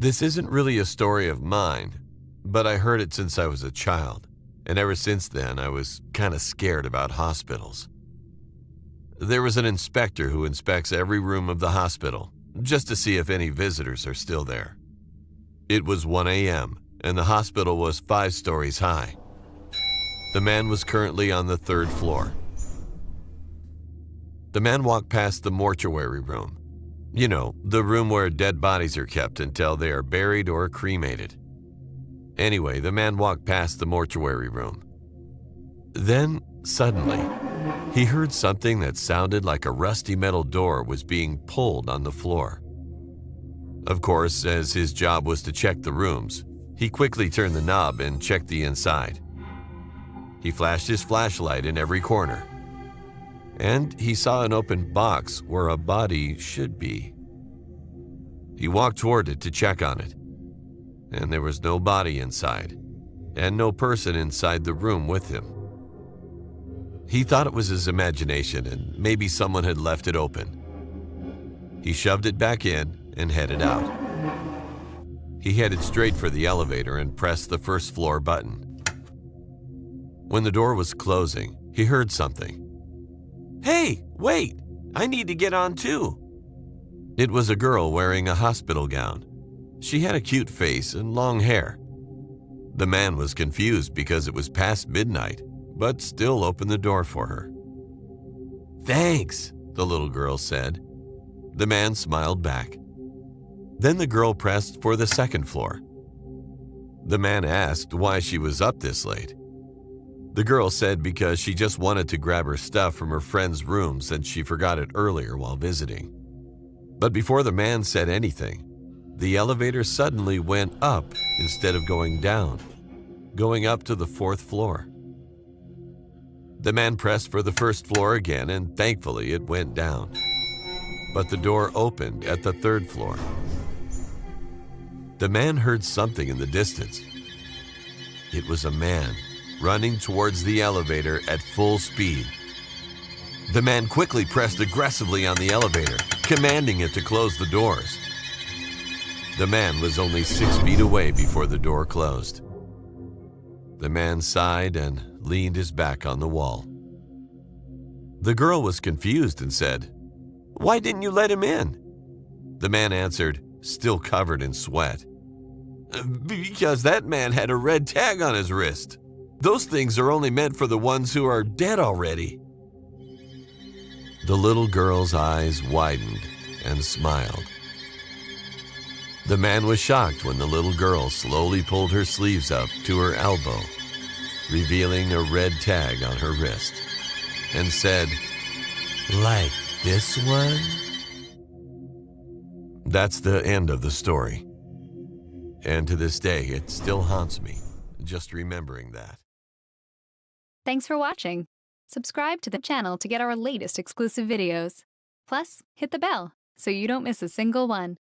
This isn't really a story of mine, but I heard it since I was a child, and ever since then I was kind of scared about hospitals. There was an inspector who inspects every room of the hospital, just to see if any visitors are still there. It was 1 a.m., and the hospital was 5 stories high. The man was currently on the 3rd floor. The man walked past the mortuary room. You know, the room where dead bodies are kept until they are buried or cremated. Anyway, the man walked past the mortuary room. Then, suddenly, he heard something that sounded like a rusty metal door was being pulled on the floor. Of course, as his job was to check the rooms, he quickly turned the knob and checked the inside. He flashed his flashlight in every corner, and he saw an open box where a body should be. He walked toward it to check on it, and there was no body inside, and no person inside the room with him. He thought it was his imagination and maybe someone had left it open. He shoved it back in and headed out. He headed straight for the elevator and pressed the 1st floor button. When the door was closing, he heard something. "Hey, wait! I need to get on too." It was a girl wearing a hospital gown. She had a cute face and long hair. The man was confused because it was past midnight, but still opened the door for her. "Thanks," the little girl said. The man smiled back. Then the girl pressed for the 2nd floor. The man asked why she was up this late. The girl said because she just wanted to grab her stuff from her friend's room since she forgot it earlier while visiting. But before the man said anything, the elevator suddenly went up instead of going down, going up to the 4th floor. The man pressed for the 1st floor again, and thankfully it went down. But the door opened at the 3rd floor. The man heard something in the distance. It was a man running towards the elevator at full speed. The man quickly pressed aggressively on the elevator, commanding it to close the doors. The man was only 6 feet away before the door closed. The man sighed and leaned his back on the wall. The girl was confused and said, "Why didn't you let him in?" The man answered, still covered in sweat, "Because that man had a red tag on his wrist. Those things are only meant for the ones who are dead already." The little girl's eyes widened and smiled. The man was shocked when the little girl slowly pulled her sleeves up to her elbow, revealing a red tag on her wrist, and said, "Like this one?" That's the end of the story. And to this day, it still haunts me, just remembering that. Thanks for watching. Subscribe to the channel to get our latest exclusive videos. Plus, hit the bell so you don't miss a single one.